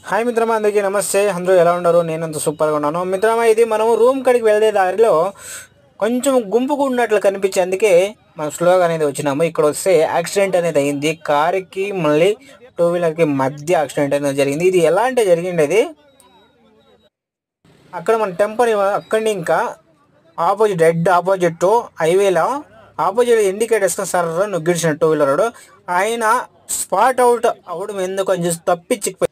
Hi మిత్రమా, అందరికీ నమస్తే. అందరూ ఎలా ఉన్నారు? నేనంత సూపర్గా ఉన్నాను మిత్రమా. ఇది మనం రూమ్ కాడికి వెళ్ళే దారిలో కొంచెం గుంపుకు ఉన్నట్లు కనిపించి అందుకే మనం స్లోగా అనేది వచ్చినాము. ఇక్కడ వస్తే యాక్సిడెంట్ అనేది అయింది. కారుకి మళ్ళీ టూ వీలర్కి మధ్య యాక్సిడెంట్ అనేది జరిగింది. ఇది ఎలా అంటే జరిగింది, అక్కడ మన టెంపర్ అక్కడి ఇంకా ఆపోజిట్ రెడ్ ఆపోజిట్ హైవేలో ఆపోజిట్ ఇండికేట్ వేసుకొని సర్ నొగ్గిడిచిన టూ వీలర్ ఆయన స్పాట్ అవుట్ అవడం ఎందుకు అని చూసి తప్పించిపోయి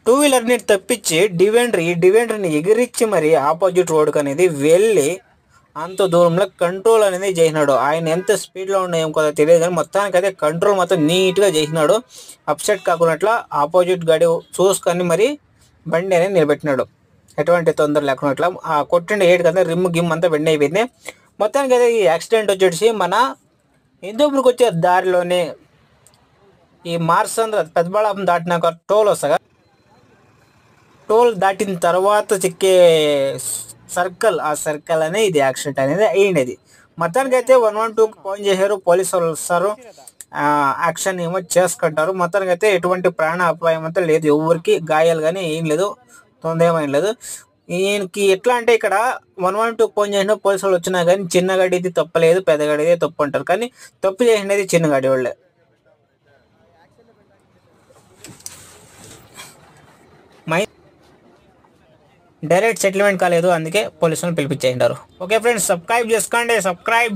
టూ వీలర్ని తప్పించి డివెండర్ని ఎగిరించి మరి ఆపోజిట్ రోడ్కి అనేది వెళ్ళి అంత దూరంలో కంట్రోల్ అనేది చేసినాడు. ఆయన ఎంత స్పీడ్లో ఉన్నాయో కూడా తెలియదు, కానీ మొత్తానికి అయితే కంట్రోల్ మొత్తం నీట్గా చేసినాడు. అప్సెట్ కాకున్నట్ల ఆపోజిట్ గాడి చూసుకొని మరి బండి అనేది నిలబెట్టినాడు, ఎటువంటి తొందర లేకున్నట్ల. ఆ కొట్టిండే ఏడు కదా రిమ్ గిమ్ అంతా బెండ్ అయిపోయింది. మొత్తానికి అయితే ఈ యాక్సిడెంట్ వచ్చేసి మన హిందూపురికి వచ్చే దారిలోనే ఈ మార్సంద్ర పెద్దబళ్ళాపురం దాటినాక టోల్ వస్తాగా, టోల్ దాటిన తర్వాత చిక్కే సర్కిల్, ఆ సర్కిల్ అనే ఇది యాక్సిడెంట్ అనేది అయ్యింది. మొత్తానికి అయితే 112కి ఫోన్ చేశారు, పోలీసు వాళ్ళు వస్తారు, యాక్షన్ ఏమో చేసుకుంటారు. మొత్తానికి అయితే ఎటువంటి ప్రాణ అపాయం అంతా లేదు, ఎవరికి గాయాలు కానీ ఏం లేదు, తొందర ఏం లేదు. ఈయనకి ఎట్లా అంటే ఇక్కడ 112కి ఫోన్ చేసిన పోలీసు వాళ్ళు వచ్చినా కానీ చిన్న గడిది తప్పలేదు, పెద్ద గడిదే తప్పు అంటారు, కానీ తప్పు చేసినది చిన్న గడి వాళ్ళే. డైరెక్ట్ సెటిల్మెంట్ కాలేదు, అందుకే పోలీసులను పిలిపించేయంటారు. ఓకే ఫ్రెండ్స్, సబ్స్క్రైబ్ చేసుకోండి, సబ్స్క్రైబ్.